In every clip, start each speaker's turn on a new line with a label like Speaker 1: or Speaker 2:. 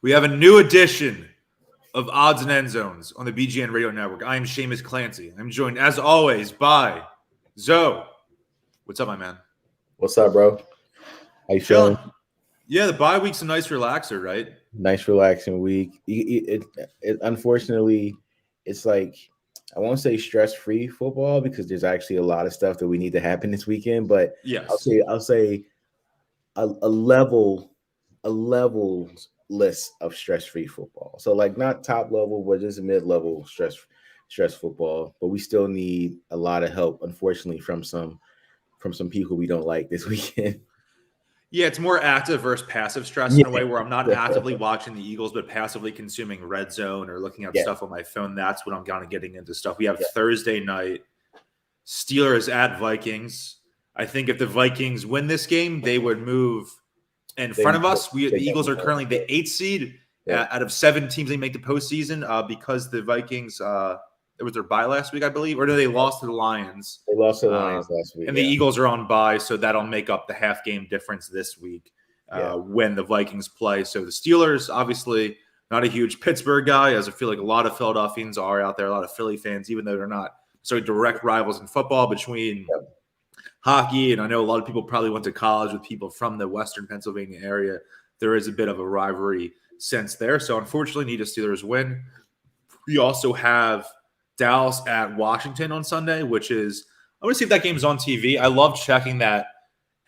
Speaker 1: We have a new edition of Odds and End Zones on the BGN Radio Network. I am Shamus Clancy. I'm joined, as always, by Zo. What's up, my man?
Speaker 2: What's up, bro? How you feeling?
Speaker 1: Yeah, the bye week's a nice relaxer, right?
Speaker 2: Nice relaxing week. It unfortunately, it's like, I won't say stress-free football because there's actually a lot of stuff that we need to happen this weekend. But
Speaker 1: yes,
Speaker 2: I'll say a level list of stress-free football. So like not top level, but just mid-level stress football. But we still need a lot of help, unfortunately, from some people we don't like this weekend.
Speaker 1: Yeah, it's more active versus passive stress in a way where I'm not actively watching the Eagles, but passively consuming red zone or looking at stuff on my phone. That's when I'm kind of getting into stuff. We have Thursday night, Steelers at Vikings. I think if the Vikings win this game, they would move in front of us. The Eagles are currently the 8th seed out of 7 teams they make the postseason because the Vikings it was their bye last week, I believe, or no, they lost to the Lions.
Speaker 2: They lost to the Lions last week.
Speaker 1: And the Eagles are on bye, so that'll make up the half game difference this week when the Vikings play. So the Steelers, obviously, not a huge Pittsburgh guy, as I feel like a lot of Philadelphians are out there, a lot of Philly fans, even though they're not so direct rivals in football between hockey. And I know a lot of people probably went to college with people from the Western Pennsylvania area. There is a bit of a rivalry sense there. So unfortunately, need a Steelers win. We also have Dallas at Washington on Sunday, which is – I want to see if that game's on TV. I love checking that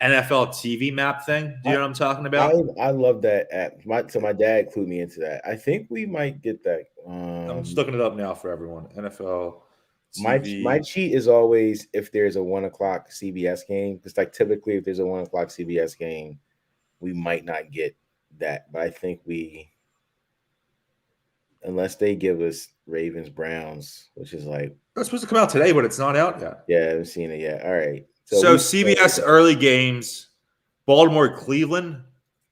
Speaker 1: NFL TV map thing. Do you know what I'm talking about?
Speaker 2: I love that app. So my dad clued me into that. I think we might get that.
Speaker 1: I'm just looking it up now for everyone. NFL TV.
Speaker 2: My cheat is always if there's a 1 o'clock CBS game. Because like typically if there's a 1 o'clock CBS game, we might not get that. But I think unless they give us Ravens Browns, which is like
Speaker 1: it's supposed to come out today, but it's not out yet.
Speaker 2: Yeah, I haven't seen it yet. All right.
Speaker 1: So CBS early games, Baltimore, Cleveland.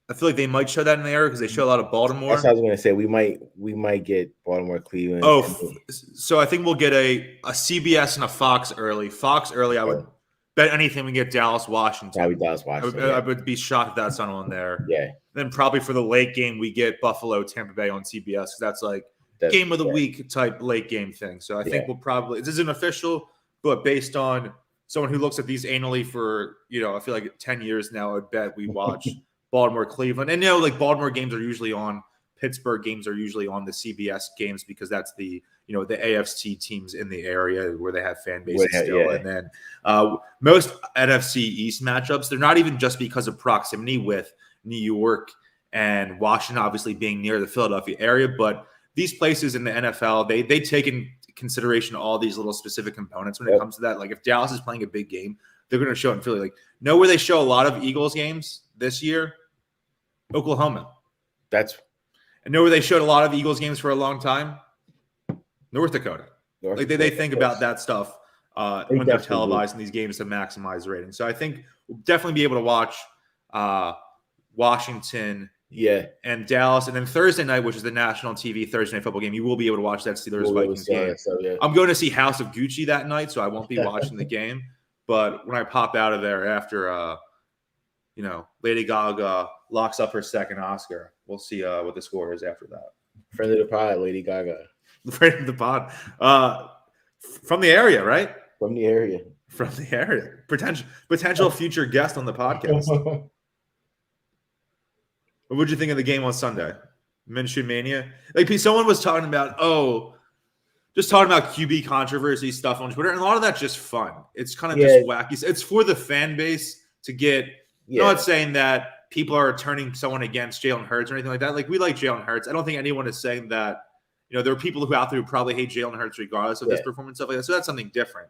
Speaker 1: I feel like they might show that in the area because they show a lot of Baltimore.
Speaker 2: That's what I was going to say. We might get Baltimore, Cleveland.
Speaker 1: So I think we'll get a CBS and a Fox early. Fox early, I would bet anything we get Dallas, Washington.
Speaker 2: Probably Dallas, Washington.
Speaker 1: I would be shocked if that's not on there.
Speaker 2: Yeah.
Speaker 1: Then probably for the late game, we get Buffalo, Tampa Bay on CBS. That's like game of the week type late game thing. So I think we'll probably – this isn't official, but based on someone who looks at these annually for, I feel like 10 years now, I would bet we watch Baltimore, Cleveland. And, like Baltimore games are usually on – Pittsburgh games are usually on the CBS games because that's the the AFC teams in the area where they have fan bases still. Yeah. And then most NFC East matchups, they're not even just because of proximity with New York and Washington, obviously being near the Philadelphia area, but these places in the NFL, they take in consideration all these little specific components when it comes to that. Like if Dallas is playing a big game, they're going to show it in Philly. Like know where they show a lot of Eagles games this year? Oklahoma. And know where they showed a lot of Eagles games for a long time? North Dakota. They think about that stuff when they're televising these games to maximize ratings. So I think we'll definitely be able to watch Washington and Dallas. And then Thursday night, which is the national TV Thursday night football game, you will be able to watch that Steelers-Vikings game. I'm going to see House of Gucci that night, so I won't be watching the game. But when I pop out of there after, Lady Gaga locks up her second Oscar, we'll see what the score is after that.
Speaker 2: Friend of the pod, Lady Gaga.
Speaker 1: Friend of the pod. From the area, right?
Speaker 2: From the area.
Speaker 1: Potential future guest on the podcast. What would you think of the game on Sunday? Minshew Mania? Like someone was talking about, just talking about QB controversy stuff on Twitter, and a lot of that's just fun. It's kind of just wacky. It's for the fan base to get. I'm not saying that people are turning someone against Jalen Hurts or anything like that. Like we like Jalen Hurts. I don't think anyone is saying that. There are people who out there who probably hate Jalen Hurts regardless of his performance, stuff like that. So that's something different.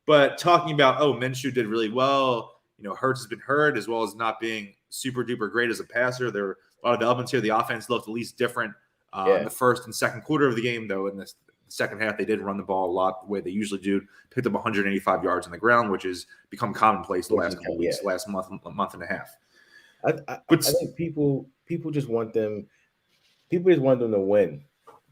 Speaker 1: But talking about, Minshew did really well. Hurts has been hurt as well as not being super duper great as a passer. There were a lot of elements here. The offense looked at least different in the first and second quarter of the game, though. In the second half, they did run the ball a lot the way they usually do. Picked up 185 yards on the ground, which has become commonplace the last couple weeks, last month and a half.
Speaker 2: I think people just want them. People just want them to win.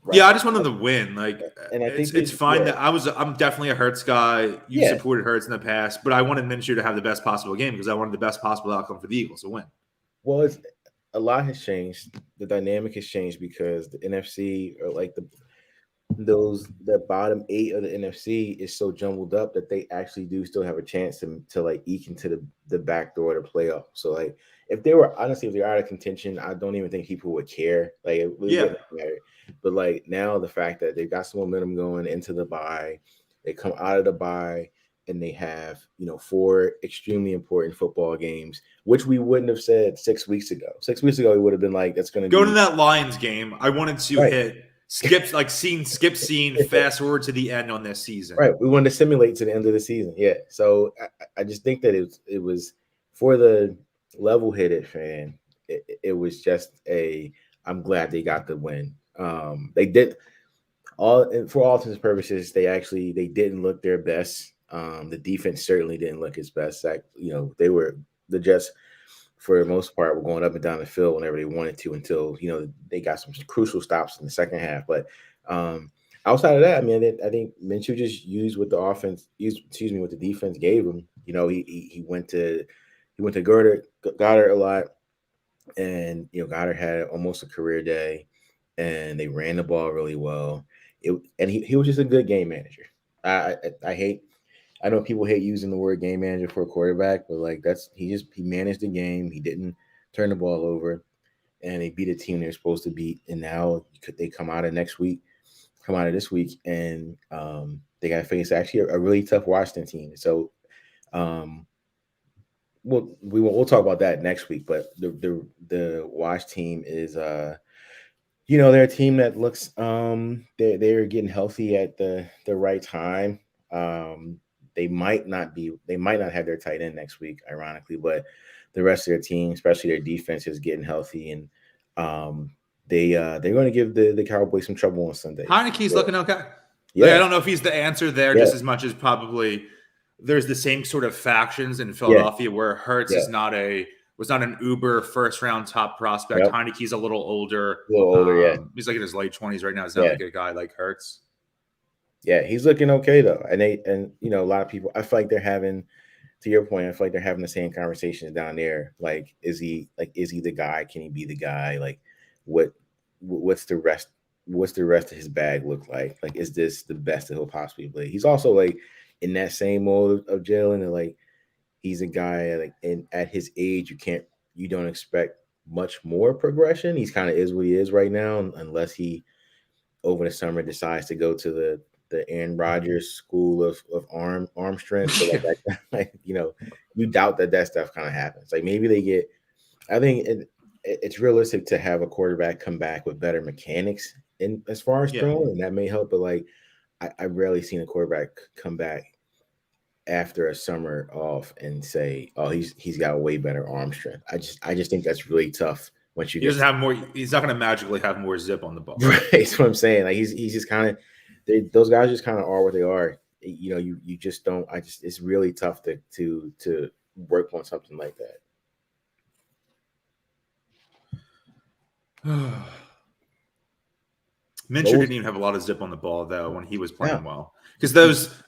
Speaker 1: Right? Yeah, I just want them to win. And I think it's fine that I'm definitely a Hurts guy. You supported Hurts in the past, but I wanted Minshew to have the best possible game because I wanted the best possible outcome for the Eagles to win.
Speaker 2: Well, a lot has changed. The dynamic has changed because the NFC or like the bottom 8 of the NFC is so jumbled up that they actually do still have a chance to like eke into the back door to playoff. So like if they were honestly if they're out of contention, I don't even think people would care. Like it really wouldn't matter. But like now the fact that they've got some momentum going into the bye, they come out of the bye and they have 4 extremely important football games, which we wouldn't have said 6 weeks ago. 6 weeks ago, we would have been like, "That's going to
Speaker 1: go to that Lions game." I wanted to
Speaker 2: right.
Speaker 1: hit skip scene, fast forward to the end on this season.
Speaker 2: Right, we wanted to simulate to the end of the season. Yeah, so I just think that it was for the level-headed fan. It was just I'm glad they got the win. They did for all intents and purposes. They didn't look their best. The defense certainly didn't look its best. The Jets, for the most part, were going up and down the field whenever they wanted to until they got some crucial stops in the second half. But outside of that, I mean, I think Minshew just used what what the defense gave him. He went to Goddard a lot, and Goddard had almost a career day, and they ran the ball really well. He was just a good game manager. I know people hate using the word game manager for a quarterback, but like he managed the game. He didn't turn the ball over, and they beat a team they're supposed to beat. And now they come out of this week, and they got to face actually a really tough Washington team. So, we'll talk about that next week. But the Wash team is they're a team that looks they're getting healthy at the right time. They might not have their tight end next week, ironically, but the rest of their team, especially their defense, is getting healthy, and they're going to give the Cowboys some trouble on Sunday.
Speaker 1: Heineke's looking okay. Yeah, like, I don't know if he's the answer there, just as much as probably there's the same sort of factions in Philadelphia where Hurts was not an uber first round top prospect. Heineke's a little older. He's like in his late 20s right now. He's not like a guy like Hurts.
Speaker 2: Yeah, he's looking okay though, and a lot of people. I feel like they're having, to your point, I feel like they're having the same conversations down there. Like, is he the guy? Can he be the guy? Like, what's the rest? What's the rest of his bag look like? Like, is this the best that he'll possibly play? He's also like in that same mode of Jalen, and like he's a guy like, and at his age, you don't expect much more progression. He's kind of is what he is right now, unless he over the summer decides to go to the Aaron Rodgers school of arm strength. So like you doubt that stuff kind of happens. Like maybe they get. I think it's realistic to have a quarterback come back with better mechanics in as far as throwing, and that may help. But like I rarely seen a quarterback come back after a summer off and say, "Oh, he's got way better arm strength." I just think that's really tough. Once you
Speaker 1: he doesn't have more, he's not going to magically have more zip on the ball.
Speaker 2: Right, that's what I'm saying. Like he's just kind of. Those guys just kind of are what they are. You just don't. It's really tough to work on something like
Speaker 1: that. Minshew didn't even have a lot of zip on the ball though when he was playing well, because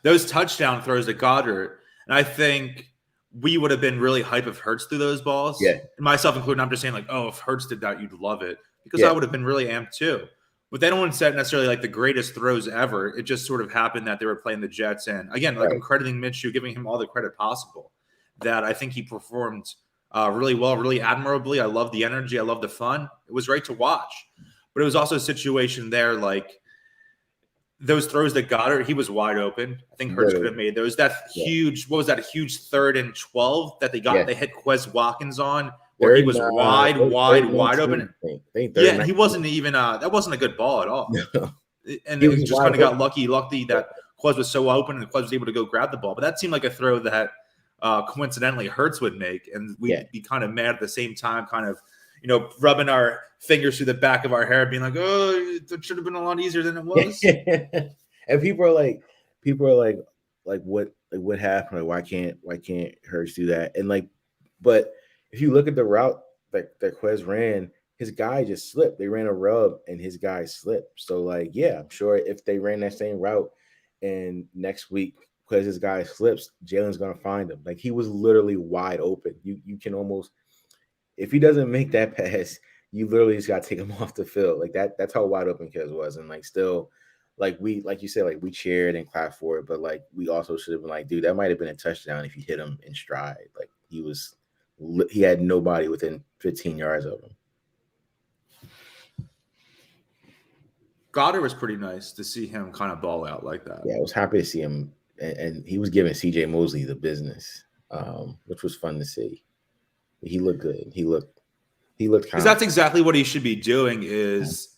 Speaker 1: those touchdown throws to Goddard, and I think we would have been really hype if Hurts threw those balls.
Speaker 2: Yeah,
Speaker 1: and myself included. I'm just saying like, oh, if Hurts did that, you'd love it, because I would have been really amped too. But they don't set necessarily like the greatest throws ever. It just sort of happened that they were playing the Jets. And again, like I'm crediting Minshew, giving him all the credit possible, that I think he performed really well, really admirably. I love the energy. I love the fun. It was great to watch. But it was also a situation there, like those throws that Goddard, he was wide open. I think Hurts could have made those. That huge, what was that, a huge 3rd and 12 that they got? They hit Quez Watkins on. Where he was wide open. Yeah, he wasn't even that wasn't a good ball at all. No. And he just kind of got lucky that Quez was so open and Quez was able to go grab the ball. But that seemed like a throw that coincidentally Hurts would make, and we'd be kind of mad at the same time, kind of rubbing our fingers through the back of our hair, being like, "Oh, it should have been a lot easier than it was."
Speaker 2: And people are like, what happened? Like, why can't Hurts do that? And like, but if you look at the route that Quez ran, his guy just slipped. They ran a rub and his guy slipped. So like, yeah, I'm sure if they ran that same route and next week Quez's guy slips, Jalen's gonna find him. Like he was literally wide open. You can almost if he doesn't make that pass, you literally just got to take him off the field. Like that's how wide open Kez was. And like still, like you said, like we cheered and clapped for it, but like we also should have been like, dude, that might have been a touchdown if you hit him in stride. Like he had nobody within 15 yards of him.
Speaker 1: Goddard was pretty nice to see him kind of ball out like that.
Speaker 2: Yeah, I was happy to see him, and he was giving CJ Mosley the business, which was fun to see. He looked good. He looked
Speaker 1: because that's exactly what he should be doing. Is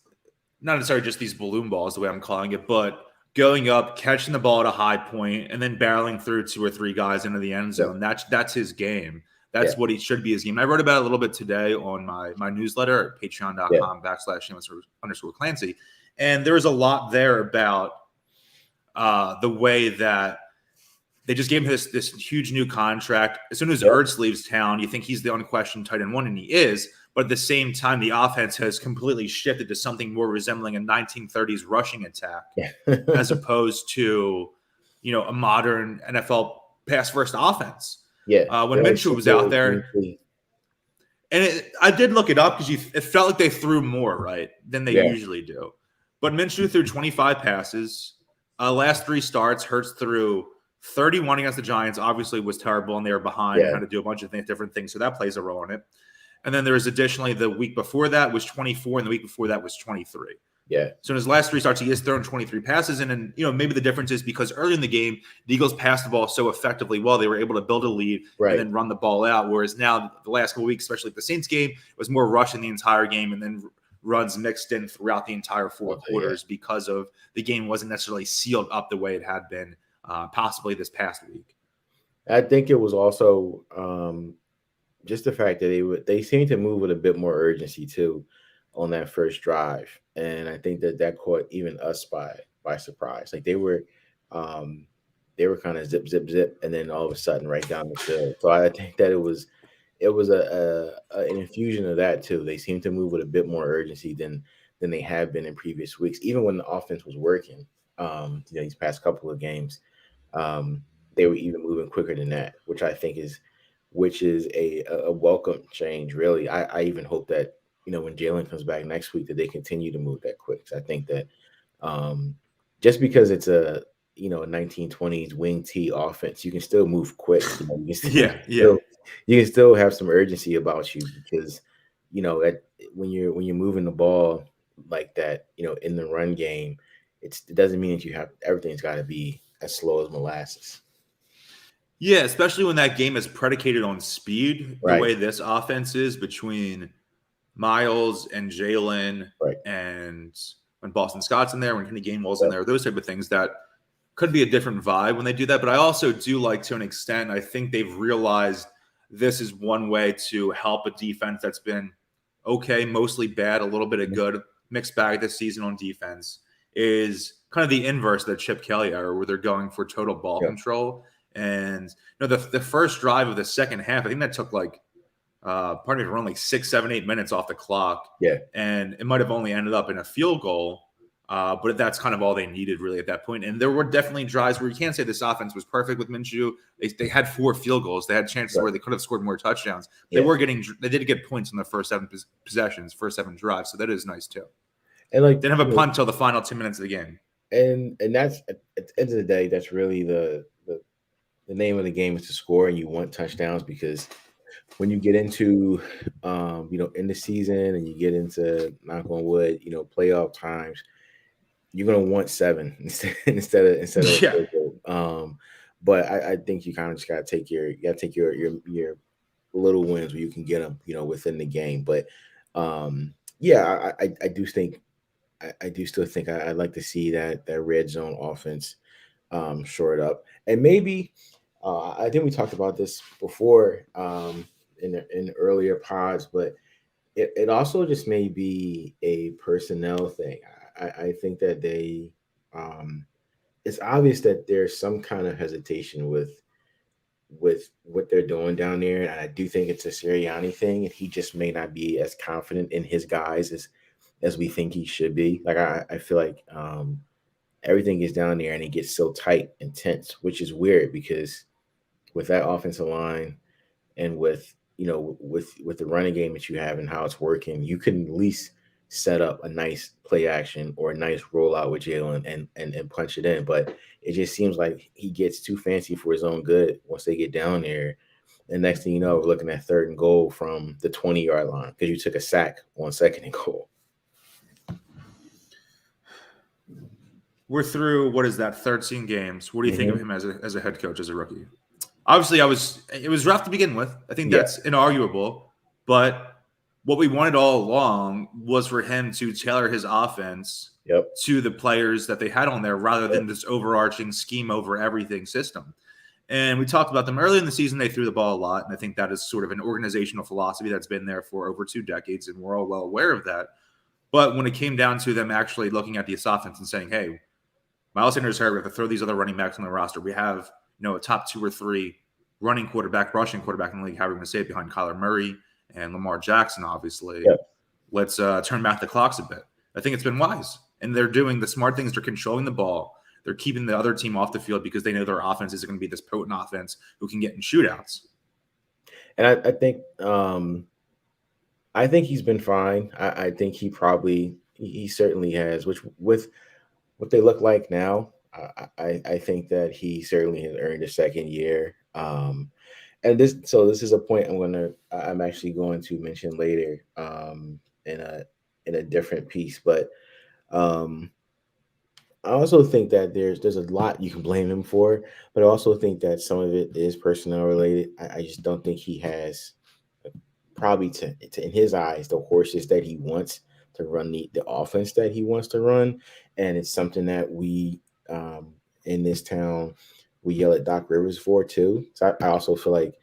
Speaker 1: not necessarily just these balloon balls, the way I'm calling it, but going up, catching the ball at a high point, and then barreling through 2 or 3 guys into the end zone. Yeah. That's his game. That's what he should be his game. And I wrote about it a little bit today on my newsletter at patreon.com/Shamus_Clancy. And there was a lot there about the way that they just gave him this huge new contract. As soon as Ertz leaves town, you think he's the unquestioned tight end 1, and he is. But at the same time, the offense has completely shifted to something more resembling a 1930s rushing attack as opposed to, a modern NFL pass-first offense.
Speaker 2: Yeah.
Speaker 1: When Minshew was out there. And I did look it up because it felt like they threw more, right, than they usually do. But Minshew threw 25 passes. Last 3 starts, Hurts threw 31 against the Giants. Obviously was terrible, and they were behind and had to do a bunch of different things. So that plays a role in it. And then there was additionally the week before that was 24, and the week before that was 23.
Speaker 2: Yeah.
Speaker 1: So in his last 3 starts, he has thrown 23 passes. And then, maybe the difference is because early in the game, the Eagles passed the ball so effectively well, they were able to build a lead and then run the ball out. Whereas now, the last couple of weeks, especially the Saints game, it was more rushing the entire game and then runs mixed in throughout the entire 4 quarters because of the game wasn't necessarily sealed up the way it had been possibly this past week.
Speaker 2: I think it was also just the fact that they seemed to move with a bit more urgency too on that first drive, and I think that caught even us by surprise. Like they were kind of zip, and then all of a sudden right down the field. So I think that it was an infusion of that too. They seemed to move with a bit more urgency than they have been in previous weeks, even when the offense was working. These past couple of games, they were even moving quicker than that, which I think is a welcome change. Really, I even hope that when Jalen comes back next week that they continue to move that quick. So I think that just because it's a 1920s wing T offense, you can still move quick. You can still have some urgency about you because when you're moving the ball like that, in the run game, it doesn't mean that everything's got to be as slow as molasses.
Speaker 1: Yeah, especially when that game is predicated on speed, the way this offense is between Miles and Jalen, and when Boston Scott's in there, when Kenny Gainwell's in there, those type of things that could be a different vibe when they do that. But I also do like, to an extent, I think they've realized this is one way to help a defense that's been okay, mostly bad, a little bit of good, mixed bag this season on defense, is kind of the inverse of the Chip Kelly era, where they're going for total ball control. And the first drive of the second half, I think that took around 6, 7, 8 minutes off the clock.
Speaker 2: Yeah.
Speaker 1: And it might have only ended up in a field goal. But that's kind of all they needed really at that point. And there were definitely drives where you can't say this offense was perfect with Minshew. They had 4 field goals. They had chances where they could have scored more touchdowns. They did get points in the first 7 possessions, first 7 drives. So that is nice too.
Speaker 2: And
Speaker 1: didn't have a punt until the final 2 minutes of the game.
Speaker 2: And that's at the end of the day, that's really the name of the game, is to score, and you want touchdowns, because when you get into in the season and you get into, knock on wood, playoff times, you're gonna want 7 instead of but I think you kind of just gotta take your little wins where you can get them within the game. But I do think I do still think I'd like to see that red zone offense short up. And maybe I think we talked about this before in earlier pods, but it also just may be a personnel thing. I think that they it's obvious that there's some kind of hesitation with what they're doing down there. And I do think it's a Sirianni thing, and he just may not be as confident in his guys as we think he should be. Like I feel like everything gets down there and it gets so tight and tense, which is weird, because with that offensive line and with with the running game that you have and how it's working, you can at least set up a nice play action or a nice rollout with Jalen and punch it in. But it just seems like he gets too fancy for his own good once they get down there. And next thing you know, we're looking at 3rd and goal from the 20-yard line because you took a sack on 2nd and goal.
Speaker 1: We're through, what is that, 13 games. What do you think of him as a head coach, as a rookie? Obviously, it was rough to begin with. I think that's inarguable. But what we wanted all along was for him to tailor his offense to the players that they had on there rather than this overarching scheme over everything system. And we talked about them early in the season. They threw the ball a lot. And I think that is sort of an organizational philosophy that's been there for over 2 decades. And we're all well aware of that. But when it came down to them actually looking at this offense and saying, hey, Miles Sanders hurt, we have to throw these other running backs on the roster. We have, a top 2 or 3 rushing quarterback in the league, however you want to say it, behind Kyler Murray and Lamar Jackson, obviously. Yep. Let's turn back the clocks a bit. I think it's been wise. And they're doing the smart things. They're controlling the ball. They're keeping the other team off the field because they know their offense isn't going to be this potent offense who can get in shootouts.
Speaker 2: And I think he's been fine. I think he certainly has, which with what they look like now, I think that he certainly has earned a 2nd year. And this is a point I'm actually going to mention later in a different piece. But I also think that there's a lot you can blame him for, but I also think that some of it is personnel related. I just don't think he has probably to in his eyes the horses that he wants to run the offense that he wants to run. And it's something that we in this town we yell at Doc Rivers for too. So I also feel like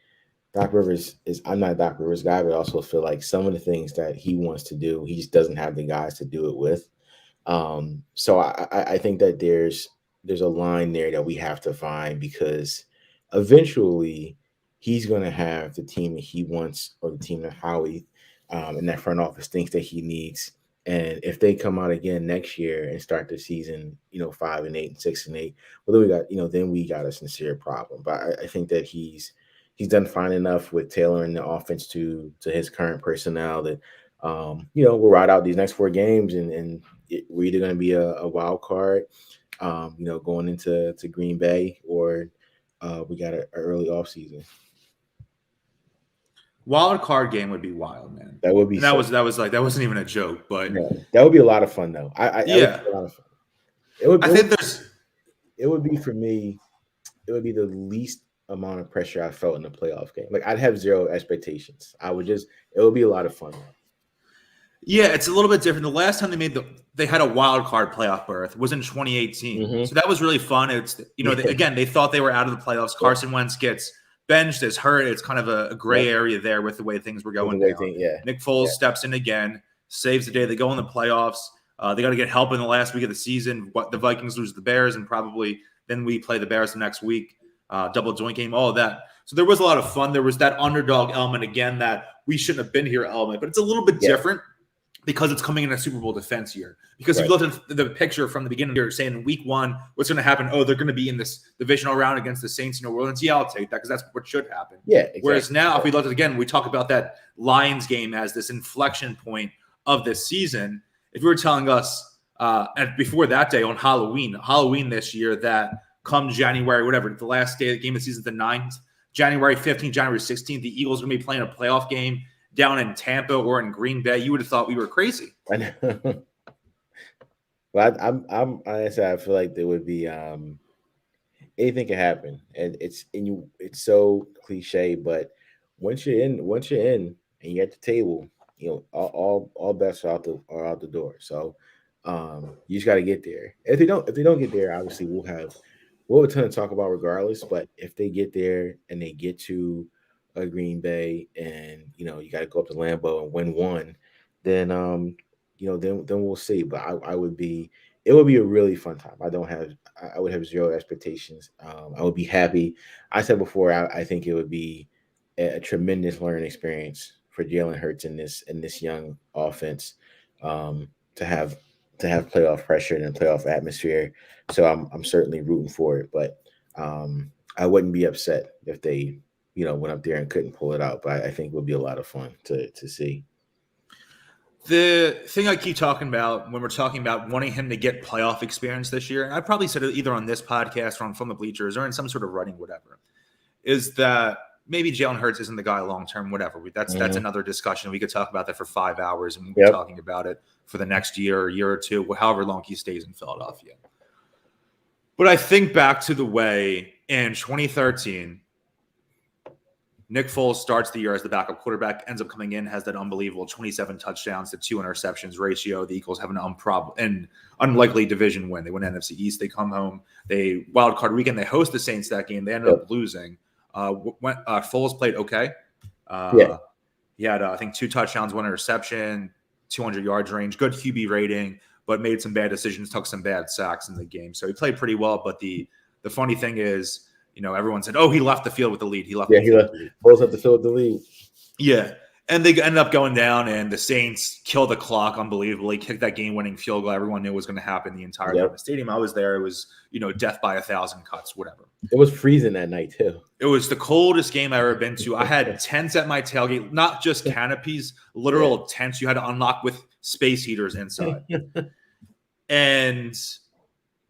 Speaker 2: Doc Rivers I'm not a Doc Rivers guy, but I also feel like some of the things that he wants to do, he just doesn't have the guys to do it with. So I think that there's a line there that we have to find, because eventually he's going to have the team that he wants, or the team that Howie and that front office thinks that he needs. And if they come out again next year and start the season, 5-8 and 6-8, well, then we got a sincere problem. But I think that he's done fine enough with tailoring the offense to his current personnel that we'll ride out these next 4 games and we're either going to be a wild card, going into Green Bay, or we got an early offseason.
Speaker 1: Wild card game would be wild, man.
Speaker 2: That would be.
Speaker 1: And that wasn't even a joke, but
Speaker 2: that would be a lot of fun, though. That would be a lot of fun. It would be for me. It would be the least amount of pressure I felt in the playoff game. Like, I'd have 0 expectations. It would be a lot of fun.
Speaker 1: Yeah, it's a little bit different. The last time they had a wild card playoff berth was in 2018. Mm-hmm. So that was really fun. It's again, they thought they were out of the playoffs. Carson Wentz gets benched, is hurt. It's kind of a gray area there with the way things were going down. Nick Foles steps in again, saves the day. They go in the playoffs. They got to get help in the last week of the season. The Vikings lose the Bears, and probably then we play the Bears the next week. Double joint game, all of that. So there was a lot of fun. There was that underdog element again, that we shouldn't have been here element, but it's a little bit different because it's coming in a Super Bowl defense year. Because if you look at the picture from the beginning, you're saying in week 1, what's going to happen? Oh, they're going to be in this divisional round against the Saints in New Orleans. Yeah, I'll take that, because that's what should happen.
Speaker 2: Yeah, exactly.
Speaker 1: Whereas now, if we look at it again, we talk about that Lions game as this inflection point of this season. If you were telling us and before that day on Halloween this year, that come January, whatever, the last day of the game of the season, the 9th, January 15th, January 16th, the Eagles are going to be playing a playoff game down in Tampa or in Green Bay, you would have thought we were crazy.
Speaker 2: I know. Well, I'm honestly, I feel like there would be anything can happen, and it's so cliche, but once you're in and you're at the table, all bets are out the door. So you just got to get there. If they don't get there, obviously we'll have a ton to talk about regardless. But if they get there and they get to a Green Bay, and you got to go up to Lambeau and win one, then then we'll see. But it would be a really fun time. I would have 0 expectations. I would be happy. I said before, I think it would be a tremendous learning experience for Jalen Hurts in this young offense, to have playoff pressure and a playoff atmosphere. So I'm certainly rooting for it, but I wouldn't be upset if they went up there and couldn't pull it out. But I think it would be a lot of fun to see.
Speaker 1: The thing I keep talking about when we're talking about wanting him to get playoff experience this year, and I probably said it either on this podcast or on From the Bleachers or in some sort of writing, whatever, is that maybe Jalen Hurts isn't the guy long-term, whatever. That's another discussion. We could talk about that for 5 hours, and we'll be talking about it for the next year or two, however long he stays in Philadelphia. But I think back to the way in 2013, Nick Foles starts the year as the backup quarterback, ends up coming in, has that unbelievable 27 touchdowns to 2 interceptions ratio. The Eagles have an unlikely division win. They win NFC East. They come home. They wild card weekend. They host the Saints that game. They ended up losing. Foles played okay. He had, I think, 2 touchdowns, 1 interception, 200 yards range, good QB rating, but made some bad decisions, took some bad sacks in the game. So he played pretty well. But the funny thing is, everyone said, "Oh, he left the field with the lead." He left.
Speaker 2: Foles left the field with the lead.
Speaker 1: Yeah, and they ended up going down, and the Saints killed the clock unbelievably, kicked that game-winning field goal. Everyone knew was going to happen the entire time. The stadium, I was there. It was, death by 1,000 cuts, whatever.
Speaker 2: It was freezing that night too.
Speaker 1: It was the coldest game I've ever been to. I had tents at my tailgate, not just canopies, literal tents you had to unlock with space heaters inside. And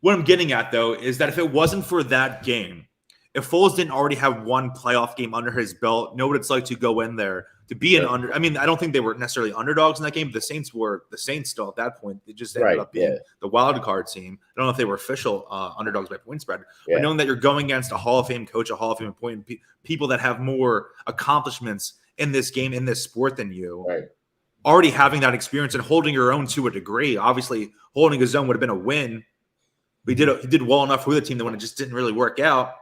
Speaker 1: what I'm getting at, though, is that if it wasn't for that game, if Foles didn't already have 1 playoff game under his belt, know what it's like to go in there, to be an under. I mean, I don't think they were necessarily underdogs in that game. But the Saints still at that point. They just ended up being the wild card team. I don't know if they were official underdogs by point spread. But knowing that you're going against a Hall of Fame coach, a Hall of Fame appointed, people that have more accomplishments in this game, in this sport than you, already having that experience and holding your own to a degree. Obviously, holding his own would have been a win. He did well enough with the team that when it just didn't really work out.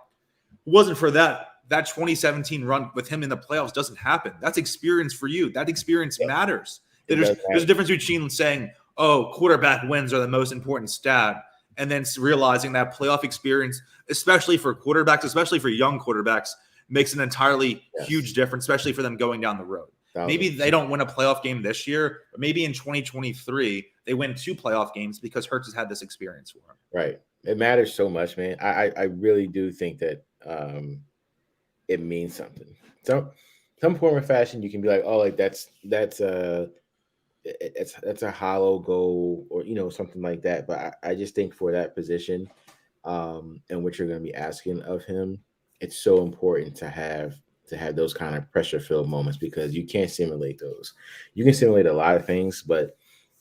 Speaker 1: It wasn't for that 2017 run with him in the playoffs doesn't happen. That's experience for you. That experience matters. There's a difference between saying, "Oh, quarterback wins are the most important stat," and then realizing that playoff experience, especially for quarterbacks, especially for young quarterbacks, makes an entirely huge difference, especially for them going down the road. Maybe they don't win a playoff game this year, but maybe in 2023 they win 2 playoff games because Hurts has had this experience for him.
Speaker 2: Right. It matters so much, man. I really do think that it means something. So some form or fashion, you can be like, "Oh, like that's a hollow goal," or something like that. But I just think for that position, and what you're going to be asking of him, it's so important to have those kind of pressure-filled moments because you can't simulate those. You can simulate a lot of things, but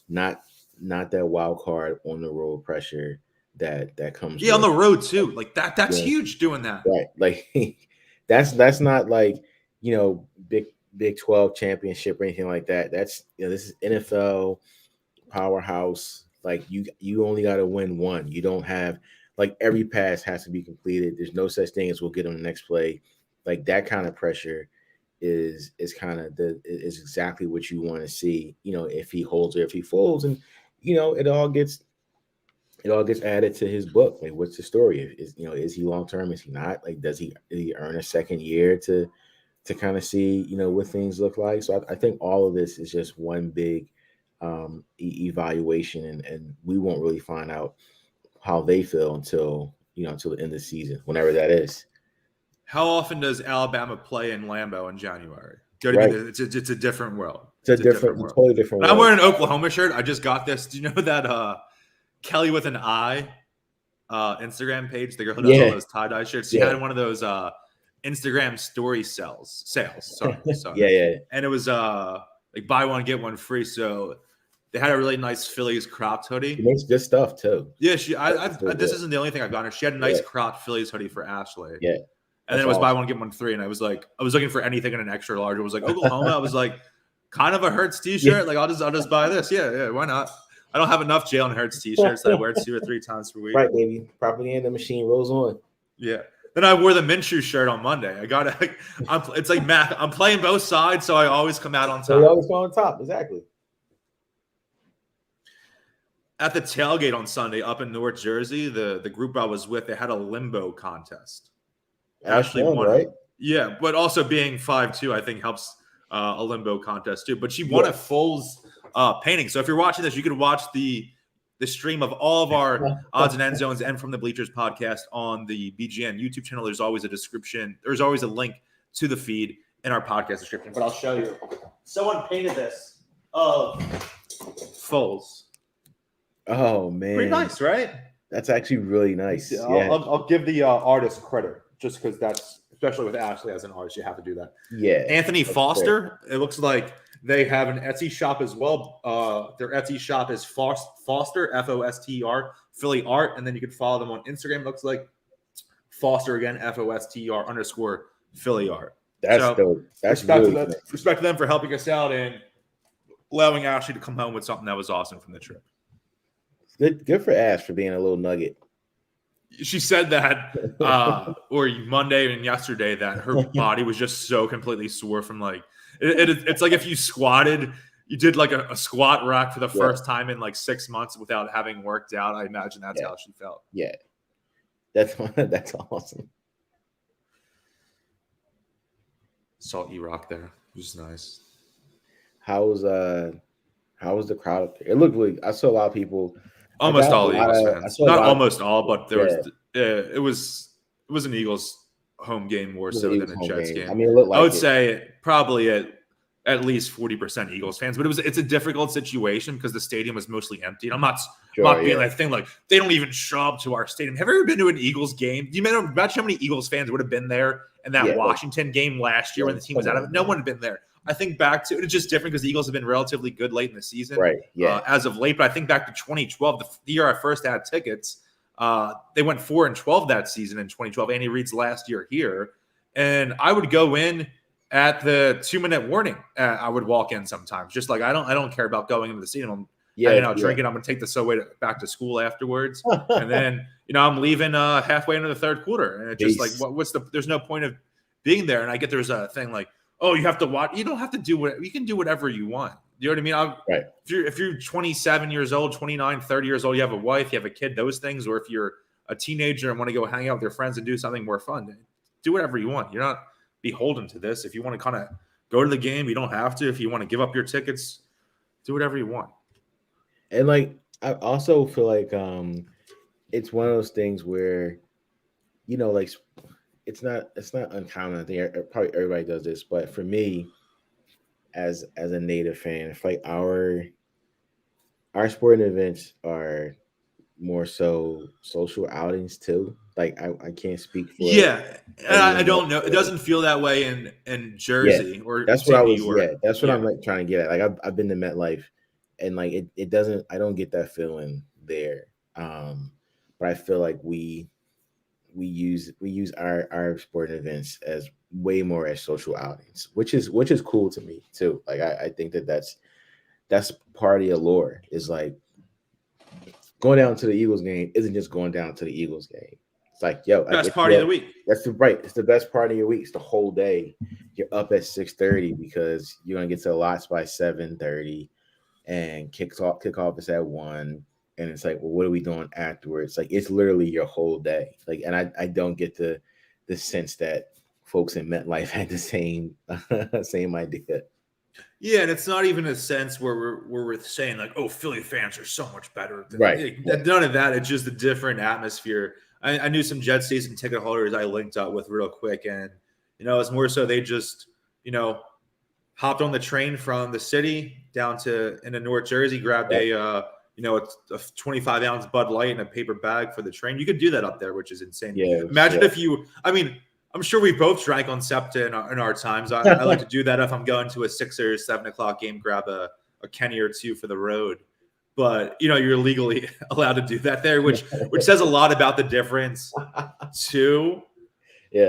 Speaker 2: not that wild card on the road pressure that comes.
Speaker 1: Yeah, on the road too. Like that's huge doing that.
Speaker 2: Right. Like that's not like, Big 12 championship or anything like that. That's, this is NFL powerhouse. Like you only got to win 1. You don't have like every pass has to be completed. There's no such thing as we'll get on the next play. Like that kind of pressure is exactly what you want to see, if he holds or if he folds, and it all gets added to his book. Like, what's the story? Is he long term? Is he not? Like, did he earn a second year to kind of see what things look like? So I think all of this is just one big evaluation, and we won't really find out how they feel until the end of the season, whenever that is.
Speaker 1: How often does Alabama play in Lambeau in January? It's a different world.
Speaker 2: It's a totally different world.
Speaker 1: I'm wearing an Oklahoma shirt. I just got this. Do you know that Kelly with an I Instagram page? The girl who does all those tie-dye shirts. She had one of those Instagram story sales. Sorry.
Speaker 2: Yeah.
Speaker 1: And it was like buy one, get one free. So they had a really nice Phillies cropped hoodie.
Speaker 2: She makes good stuff too.
Speaker 1: Yeah, this isn't the only thing I've gotten her. She had a nice cropped Phillies hoodie for Ashley.
Speaker 2: Yeah.
Speaker 1: And then it was buy one, get one free. And I was looking for anything in an extra large. It was like Oklahoma. I was like, kind of a Hurts t-shirt. Yeah. Like, I'll just buy this. Yeah, why not? I don't have enough Jalen Hurts t-shirts that I wear 2 or 3 times per week.
Speaker 2: Right, baby. Propaganda machine rolls on.
Speaker 1: Yeah. Then I wore the Minshew shirt on Monday. It's like math. I'm playing both sides, so I always come out on top.
Speaker 2: So you always go on top, exactly.
Speaker 1: At the tailgate on Sunday up in North Jersey, the group I was with, they had a limbo contest. Ashley won, right? Yeah, but also being 5'2", I think helps a limbo contest too. But she won a Foles painting. So if you're watching this, you can watch the stream of all of our odds and end zones and From the Bleachers podcast on the BGN YouTube channel. There's always a description. There's always a link to the feed in our podcast description. But I'll show you. Someone painted this of Foles.
Speaker 2: Oh man,
Speaker 1: pretty nice, right?
Speaker 2: That's actually really nice.
Speaker 1: Yeah,
Speaker 2: Yeah.
Speaker 1: I'll give the artist credit just because that's, especially with Ashley as an artist, you have to do that.
Speaker 2: Yeah.
Speaker 1: Anthony Foster. Fair. It looks like they have an Etsy shop as well. Their Etsy shop is Foster, Foster, Philly Art, and then you can follow them on Instagram. It looks like Foster again, Foster_ Philly Art.
Speaker 2: That's dope. That's really
Speaker 1: nice. Respect to them for helping us out and allowing Ashley to come home with something that was awesome from the trip.
Speaker 2: Good for Ash for being a little nugget.
Speaker 1: She said that or Monday and yesterday that her body was just so completely sore from like it's like if you squatted, you did like a squat rack for the first time in like 6 months without having worked out. I imagine that's how she felt.
Speaker 2: Yeah, that's awesome.
Speaker 1: Saw E-Rock there, which is nice.
Speaker 2: How was the crowd up there? It looked really. I saw a lot of people.
Speaker 1: Almost all Eagles fans. Not almost all, but there was. It was an Eagles home game more so than a Jets game.
Speaker 2: I mean, it looked like
Speaker 1: I would say probably at least 40% Eagles fans, but it's a difficult situation because the stadium was mostly empty. And I'm not being that thing like they don't even show up to our stadium. Have you ever been to an Eagles game? Do you imagine how many Eagles fans would have been there in that Washington game last year when the team was out of it? No one had been there. I think back to it's just different because the Eagles have been relatively good late in the season,
Speaker 2: right? Yeah,
Speaker 1: as of late. But I think back to 2012, the year I first had tickets, they went 4-12 that season in 2012. Andy Reid's last year here, and I would go in at the 2-minute warning. I would walk in sometimes, just like I don't care about going into the stadium. I'm hanging out drinking. I'm going to take the subway back to school afterwards, and then I'm leaving halfway into the third quarter, and it's just like there's no point of being there. And I get there's a thing like, oh, you have to watch. You don't have to do what you can do whatever you want. You know what I mean?
Speaker 2: Right.
Speaker 1: If you're 27 years old, 29, 30 years old, you have a wife, you have a kid, those things, or if you're a teenager and want to go hang out with your friends and do something more fun, do whatever you want. You're not beholden to this. If you want to kind of go to the game, you don't have to. If you want to give up your tickets, do whatever you want.
Speaker 2: And like, I also feel like it's one of those things where, like, it's not uncommon. I think probably everybody does this, but for me, as a native fan, it's like our sporting events are more so social outings too. Like I can't speak for
Speaker 1: I don't know. It doesn't feel that way in Jersey or
Speaker 2: that's what I was.
Speaker 1: New York.
Speaker 2: Yeah, that's what I'm like trying to get at. Like I've been to MetLife, and like it doesn't. I don't get that feeling there. But I feel like we use our sporting events as way more as social outings, which is cool to me too. Like I think that's part of the allure is like going down to the Eagles game isn't just going down to the Eagles game. It's like,
Speaker 1: best party of the week.
Speaker 2: It's the best part of your week. It's the whole day. You're up at 6:30 because you're gonna get to the lots by 7:30, and kickoff is at 1. And it's like, well, what are we doing afterwards? Like, it's literally your whole day. Like, and I don't get the sense that folks in MetLife had the same idea.
Speaker 1: Yeah, and it's not even a sense where we're saying like, oh, Philly fans are so much better.
Speaker 2: Right.
Speaker 1: None of that. It's just a different atmosphere. I knew some Jets season ticket holders I linked up with real quick, and it's more so they just hopped on the train from the city down into North Jersey, grabbed a 25-ounce Bud Light in a paper bag for the train. You could do that up there, which is insane.
Speaker 2: Yeah.
Speaker 1: Imagine if you, I'm sure we both drank on SEPTA in our times. I like to do that if I'm going to a 6 or 7 o'clock game, grab a Kenny or two for the road. But, you're legally allowed to do that there, which says a lot about the difference too.
Speaker 2: Yeah.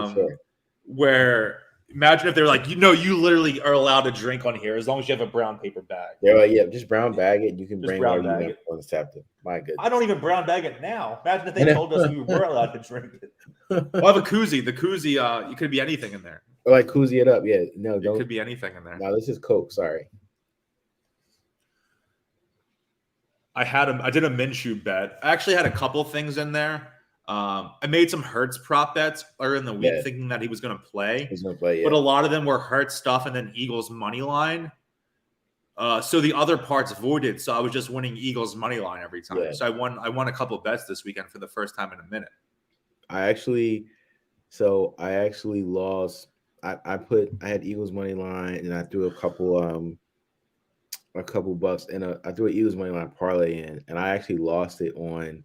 Speaker 2: For sure.
Speaker 1: Where imagine if they're like, you literally are allowed to drink on here as long as you have a brown paper bag.
Speaker 2: They're like, yeah, just brown bag it. You can bring all you want on the SEPTA. My goodness.
Speaker 1: I don't even brown bag it now. Imagine if they told us we were allowed to drink it. Well, I have a koozie. The koozie, it could be anything in there.
Speaker 2: Or like koozie it up. Yeah. No,
Speaker 1: it could be anything in there.
Speaker 2: No, this is Coke. Sorry.
Speaker 1: I did a Minshew bet. I actually had a couple things in there. I made some Hurts prop bets earlier in the week, thinking that he was going to play.
Speaker 2: He's going to play, yeah.
Speaker 1: But a lot of them were Hurts stuff and then Eagles money line. So the other parts voided. So I was just winning Eagles money line every time. Yeah. So I won a couple of bets this weekend for the first time in a minute.
Speaker 2: I actually lost I had Eagles money line, and I threw a couple bucks, and I threw an Eagles money line parlay in, and I actually lost it on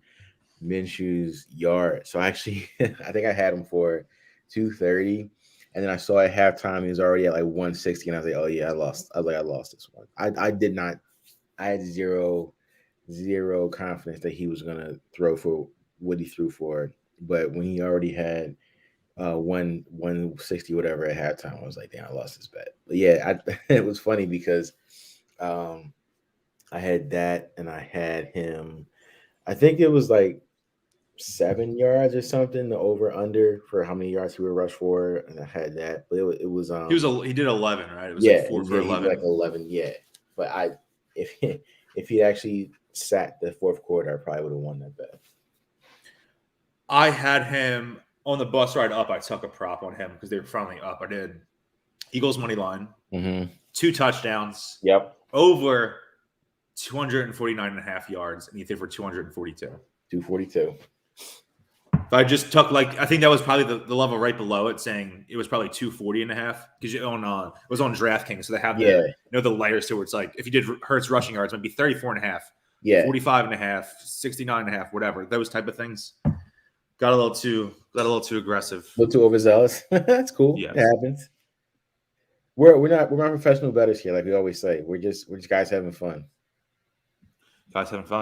Speaker 2: Minshew's yard. So actually, I think I had him for 230, and then I saw at halftime he was already at like 160, and I was like, oh yeah, I lost. I was like, I lost this one. I did not. I had zero confidence that he was gonna throw for what he threw for. But when he already had 160 whatever at halftime, I was like, damn, I lost this bet. But yeah, it was funny because I had that, and I had him. I think it was like 7 yards or something, the over under for how many yards he would rush for, and I had that. But it was
Speaker 1: he did 11, right? It was
Speaker 2: yeah,
Speaker 1: like 4 for
Speaker 2: he
Speaker 1: 11.
Speaker 2: did like 11, yeah. But if he actually sat the fourth quarter, I probably would have won that bet.
Speaker 1: I had him on the bus ride up. I took a prop on him because they were finally up. I did Eagles money line, 2 touchdowns, over 249.5 yards, and he threw for 242.
Speaker 2: 242.
Speaker 1: If I just took I think that was probably the level right below it, saying it was probably 240.5 because it was on DraftKings, so they have the layers to where it's like if you did Hurts rushing yards, it might be 34.5, 45.5, 69.5, whatever, those type of things. Got a little too aggressive,
Speaker 2: a little too overzealous. That's cool. Yeah, it happens. We're not professional bettors here, like we always say. We're just guys having fun.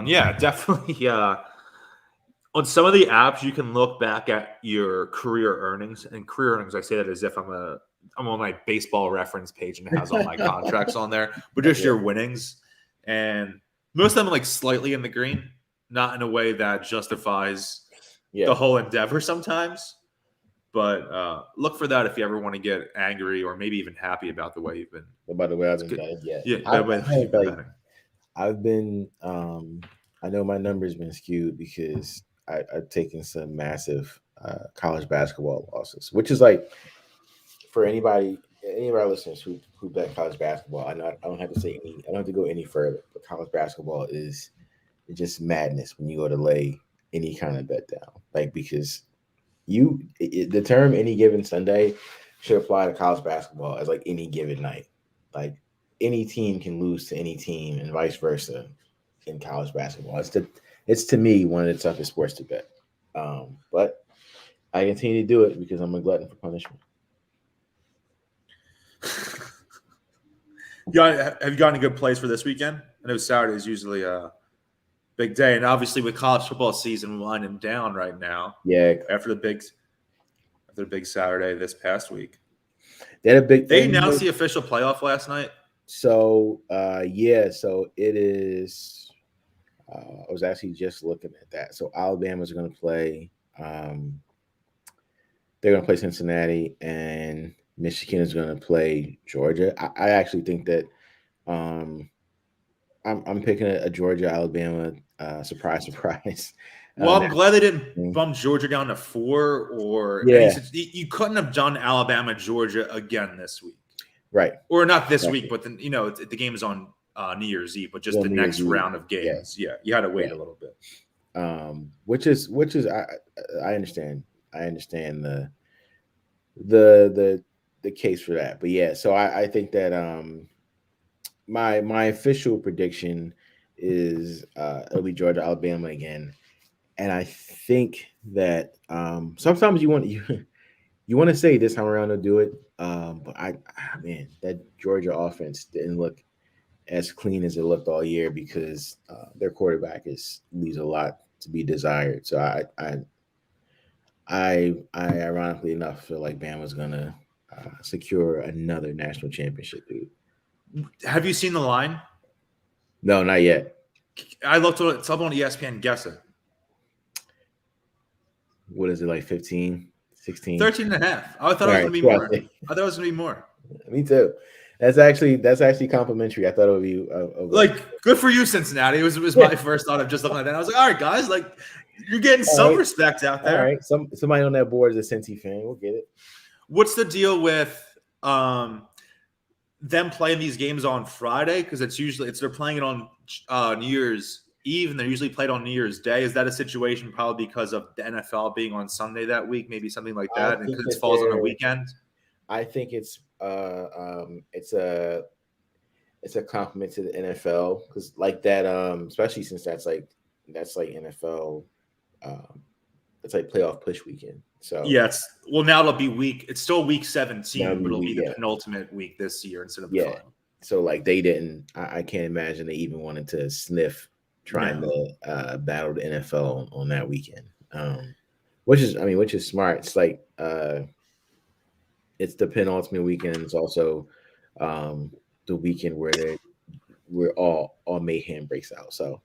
Speaker 1: Yeah, definitely. On some of the apps, you can look back at your career earnings, and career earnings. I say that as if I'm on my baseball reference page and it has all my contracts on there, but just your winnings, and most of them are like slightly in the green, not in a way that justifies the whole endeavor sometimes. But look for that if you ever want to get angry or maybe even happy about the way you've been.
Speaker 2: About the way I've been betting, I've been. I know my numbers been skewed because I've taken some massive college basketball losses, which is like for any of our listeners who bet college basketball. I don't have to say I don't have to go any further. But college basketball is just madness when you go to lay any kind of bet down, because the term "any given Sunday" should apply to college basketball as like any given night. Like any team can lose to any team, and vice versa in college basketball. It's to me one of the toughest sports to bet. But I continue to do it because I'm a glutton for punishment.
Speaker 1: Have you gotten a good place for this weekend? I know Saturday is usually a big day, and obviously with college football season winding down right now.
Speaker 2: Yeah.
Speaker 1: After the big Saturday this past week,
Speaker 2: they
Speaker 1: announced the official playoff last night.
Speaker 2: So so it is. I was actually just looking at that. So Alabama's going to play. They're going to play Cincinnati, and Michigan is going to play Georgia. I actually think that I'm picking a Georgia Alabama surprise.
Speaker 1: Well, I'm glad they didn't bump Georgia down to 4 or you couldn't have done Alabama Georgia again this week,
Speaker 2: right?
Speaker 1: Or not this week, but then the game is on New Year's Eve, but just the next round of games. Yeah, you had to wait a little bit.
Speaker 2: Which is I understand. I understand the case for that. But so I think that my official prediction is it'll be Georgia Alabama again, and I think that sometimes you want to say this time around to do it, but that Georgia offense didn't look as clean as it looked all year because their quarterback leaves a lot to be desired. So I ironically enough feel like Bama's gonna secure another national championship, dude.
Speaker 1: Have you seen the line?
Speaker 2: No, not yet.
Speaker 1: I looked at it's up on ESPN. Guess it.
Speaker 2: What is it, like 15, 16?
Speaker 1: 13.5. I thought it was going to be more. I thought it was going to be more.
Speaker 2: Me too. That's actually complimentary. I thought it would be
Speaker 1: good for you, Cincinnati. It was my first thought of just looking at that. I was like, all right, guys, you're getting some respect out there.
Speaker 2: All right, somebody on that board is a Cincy fan. We'll get it.
Speaker 1: What's the deal with them playing these games on Friday? Because they're playing it on New Year's Eve, and they're usually played on New Year's Day. Is that a situation probably because of the NFL being on Sunday that week? Maybe something like that, and because it falls on a weekend.
Speaker 2: I think it's a compliment to the NFL because like that, especially since that's like NFL, it's like playoff push weekend. So
Speaker 1: yeah, now it'll be it's still week
Speaker 2: now
Speaker 1: 17, but it'll be the penultimate week this year instead of the final.
Speaker 2: So like they didn't. I can't imagine they even wanted to sniff trying to battle the NFL on that weekend. Which is smart. It's like it's the penultimate weekend. It's also the weekend where all mayhem breaks out. So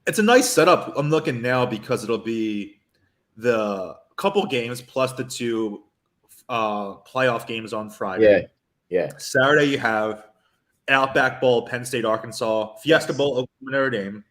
Speaker 1: it's a nice setup. I'm looking now because it'll be the couple games plus the 2 playoff games on Friday.
Speaker 2: Yeah.
Speaker 1: Saturday you have Outback Bowl, Penn State, Arkansas, Fiesta Bowl, Oklahoma, Notre Dame,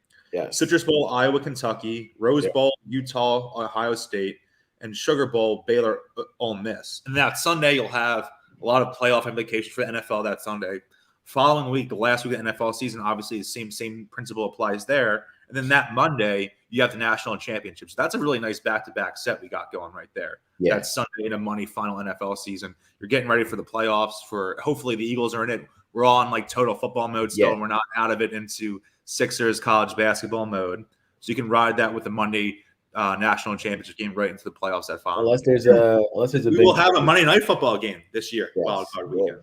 Speaker 1: Citrus Bowl, Iowa, Kentucky, Rose Bowl, Utah, Ohio State, and Sugar Bowl, Baylor, Ole Miss. And that Sunday you'll have a lot of playoff implications for the NFL that Sunday. Following week, the last week of the NFL season, obviously the same principle applies there. And then that Monday, you have the national championships. That's a really nice back-to-back set we got going right there. Yeah. That Sunday in a money final NFL season. You're getting ready for the playoffs. Hopefully the Eagles are in it. We're all in like total football mode still, and we're not out of it into Sixers college basketball mode. So you can ride that with the Monday national championship game right into the playoffs that follow.
Speaker 2: Unless there's a
Speaker 1: we will have a Monday night football game this year.
Speaker 2: Yes,
Speaker 1: wild card weekend.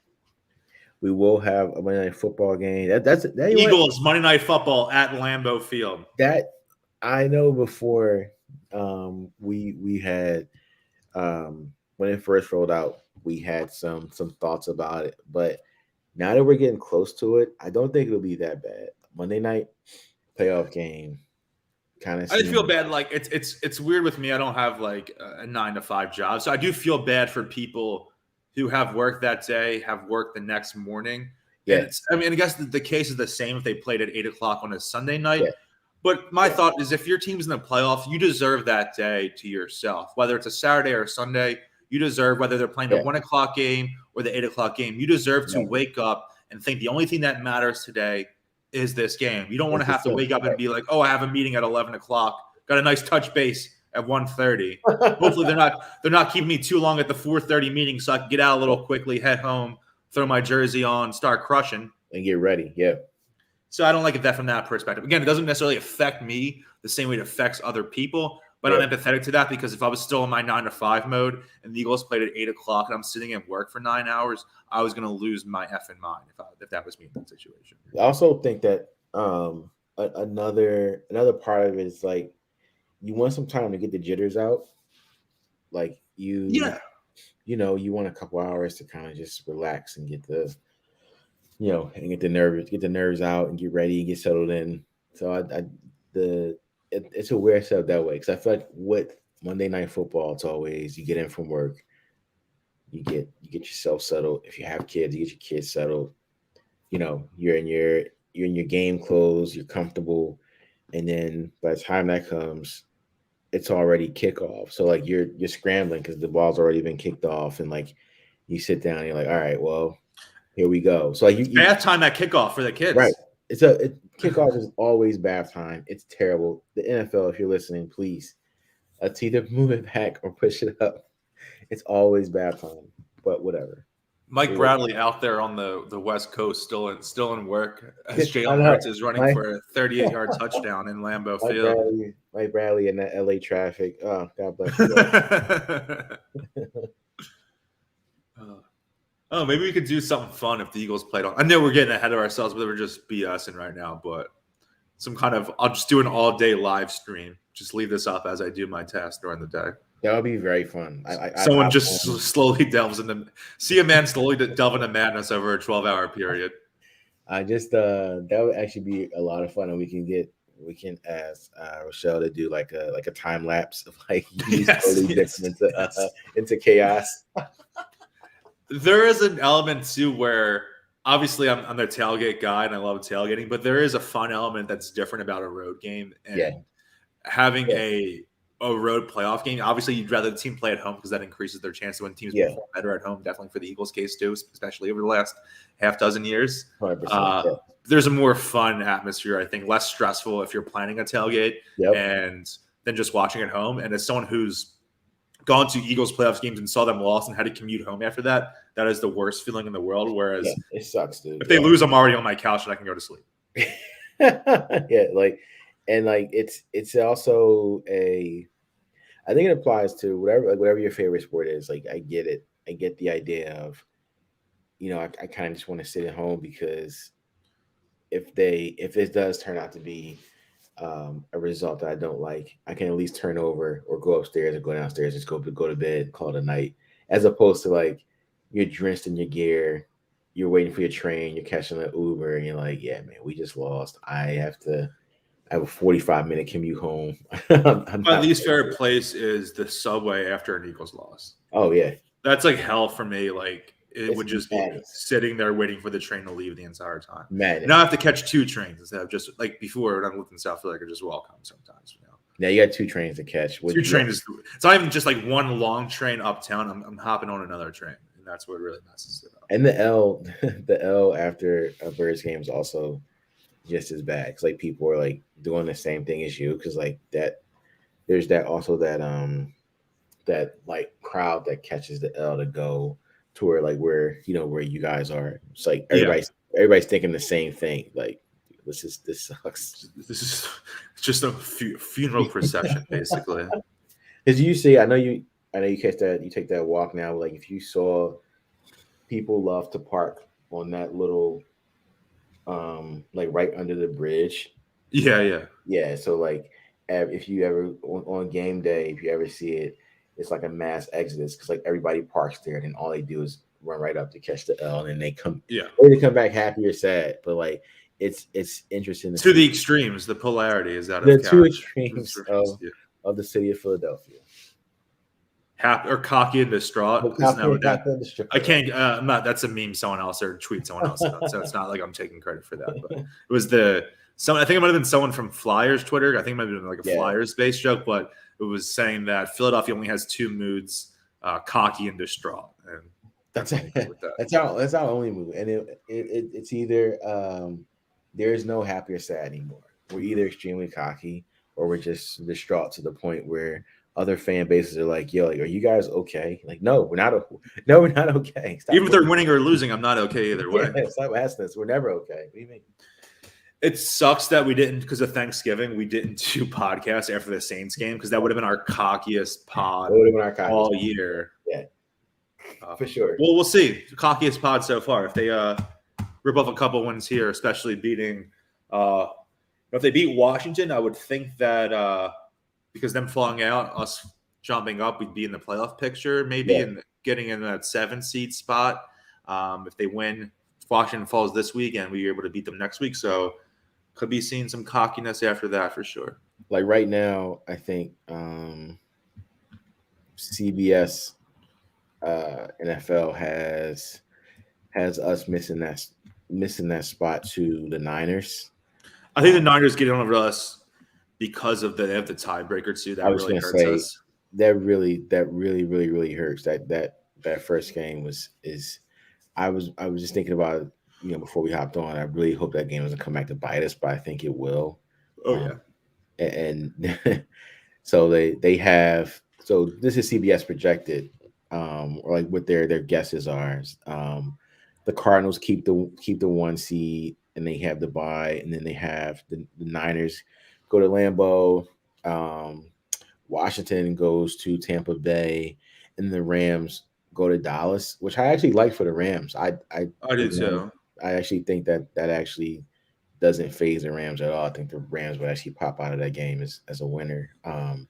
Speaker 2: We will have a Monday night football game. That
Speaker 1: Eagles Monday night football at Lambeau Field.
Speaker 2: That I know before we had when it first rolled out, we had some thoughts about it, but now that we're getting close to it, I don't think it'll be that bad. Monday night playoff game. I
Speaker 1: feel bad. Like it's weird with me. I don't have like a 9-to-5 job, so I do feel bad for people who have work that day, have work the next morning. Yeah, I guess the case is the same if they played at 8:00 on a Sunday night. Yeah. But my thought is, if your team's in the playoff, you deserve that day to yourself. Whether it's a Saturday or a Sunday, you deserve. Whether they're playing the 1:00 game or the 8:00 game, you deserve to wake up and think the only thing that matters today is this game. You don't want to have to wake up and be like, oh, I have a meeting at 11:00. Got a nice touch base at 1:30. Hopefully they're not keeping me too long at the 4:30 meeting so I can get out a little quickly, head home, throw my jersey on, start crushing.
Speaker 2: And get ready. Yeah.
Speaker 1: So I don't like it that from that perspective. Again, it doesn't necessarily affect me the same way it affects other people, but I'm empathetic to that because if I was still in my 9-to-5 mode and the Eagles played at 8:00 and I'm sitting at work for 9 hours, I was going to lose my effing mind if that was me in that situation.
Speaker 2: I also think that another part of it is like you want some time to get the jitters out. Like you want a couple hours to kind of just relax and get the nerves out and get ready and get settled in. So it's a weird setup that way because I feel like with Monday Night Football, it's always you get in from work, you get yourself settled. If you have kids, you get your kids settled. You're in your game clothes, you're comfortable, and then by the time that comes, it's already kickoff. So like you're scrambling because the ball's already been kicked off, and like you sit down and you're like, all right, well, here we go. So like
Speaker 1: bath time at kickoff for the kids,
Speaker 2: right? Kickoff is always bath time. It's terrible. The NFL, if you're listening, please, let's either move it back or push it up. It's always bath time, but whatever.
Speaker 1: Mike Bradley out there on the West Coast, still in work as Jalen Hurts is running for a 38-yard touchdown in Lambeau Field.
Speaker 2: Mike Bradley in that LA traffic. Oh, God bless you.
Speaker 1: Maybe we could do something fun if the Eagles played on. I know we're getting ahead of ourselves, but we're just BSing right now. But I'll just do an all-day live stream. Just leave this up as I do my tasks during the day.
Speaker 2: That would be very fun.
Speaker 1: Someone just slowly delves into see a man slowly delve into madness over a 12-hour period.
Speaker 2: That would actually be a lot of fun, and we can ask Rochelle to do like a time lapse of like into chaos.
Speaker 1: There is an element too where obviously I'm the tailgate guy and I love tailgating, but there is a fun element that's different about a road game and having a road playoff game. Obviously, you'd rather the team play at home because that increases their chance to win. Teams perform better at home, definitely for the Eagles' case too, especially over the last half dozen years. 100%, there's a more fun atmosphere, I think, less stressful if you're planning a tailgate and then just watching at home. And as someone who's gone to Eagles playoffs games and saw them lost and had to commute home after that, that is the worst feeling in the world. Whereas
Speaker 2: it sucks, dude.
Speaker 1: If they lose, I'm already on my couch and I can go to sleep.
Speaker 2: It's also I think it applies to whatever your favorite sport is. Like, I get it. I get the idea of, I kind of just want to sit at home, because if this does turn out to be a result that I don't like, I can at least turn over or go upstairs or go downstairs, just go to bed, call it a night, as opposed to like you're drenched in your gear, you're waiting for your train, you're catching an Uber, and you're like, yeah, man, we just lost. I have a 45-minute commute home.
Speaker 1: My least favorite place is the subway after an Eagles loss.
Speaker 2: Oh yeah,
Speaker 1: that's like hell for me. Like, it
Speaker 2: it's
Speaker 1: would just
Speaker 2: madness.
Speaker 1: Be sitting there waiting for the train to leave the entire time.
Speaker 2: Madness.
Speaker 1: Now I have to catch 2 trains instead of just like before when I lived in South Philly, I could just walk home sometimes.
Speaker 2: Now you got 2 trains to catch.
Speaker 1: 2 trains. It's not even just like one long train uptown. I'm hopping on another train, and that's what really messes it up.
Speaker 2: And the L after a Birds game is also just as bad, because like people are like doing the same thing as you, because like that there's that like crowd that catches the L to go to where where you guys are. It's like everybody's thinking the same thing. Like, this sucks.
Speaker 1: This is just a funeral procession, basically.
Speaker 2: Because you see, I know you catch that, you take that walk now. Like, if you saw, people love to park on that little, like right under the bridge. Yeah. So like, if you ever on game day, if you ever see it, it's like a mass exodus, because like everybody parks there, and then all they do is run right up to catch the L, and then they come.
Speaker 1: Yeah.
Speaker 2: Or they come back happy or sad, but like it's interesting
Speaker 1: to the extremes. The polarity is out of
Speaker 2: the 2 extremes of the city of Philadelphia.
Speaker 1: Happy or cocky and distraught. I can't. I'm not. That's a meme someone else or tweet someone else about, so it's not like I'm taking credit for that. But it was I think it might have been someone from Flyers Twitter. I think it might have been like a Flyers based joke, but it was saying that Philadelphia only has 2 moods: cocky and distraught. And
Speaker 2: that's our only mood. And it's either there is no happy or sad anymore. We're either extremely cocky or we're just distraught to the point where other fan bases are like, yo, like, are you guys okay? Like, no, we're not okay.
Speaker 1: Stop. Even if they're winning or losing, I'm not okay either way.
Speaker 2: Stop asking us. We're never okay. What do you mean?
Speaker 1: It sucks that we didn't, because of Thanksgiving, we didn't do podcasts after the Saints game, because that would have been our cockiest pod all year.
Speaker 2: Yeah, for sure.
Speaker 1: Well, we'll see. The cockiest pod so far. If they rip off a couple wins here, especially beating if they beat Washington, I would think that because them falling out, us jumping up, we'd be in the playoff picture, maybe, and getting in that 7 seed spot. If they win, Washington falls this week, and we're able to beat them next week. So could be seeing some cockiness after that for sure.
Speaker 2: Like right now, I think CBS NFL has us missing that spot to the Niners.
Speaker 1: I think the Niners get on us because of they have the tiebreaker too. That really hurts us.
Speaker 2: That really hurts. That first game I was just thinking about it, before we hopped on. I really hope that game doesn't come back to bite us, but I think it will.
Speaker 1: Oh yeah.
Speaker 2: And so they have. So this is CBS projected, or like what their guesses are. The Cardinals keep the 1 seed, and they have the bye, and then they have the Niners go to Lambeau. Washington goes to Tampa Bay, and the Rams go to Dallas, which I actually like for the Rams. I
Speaker 1: do too.
Speaker 2: I actually think that actually doesn't phase the Rams at all. I think the Rams would actually pop out of that game as a winner. And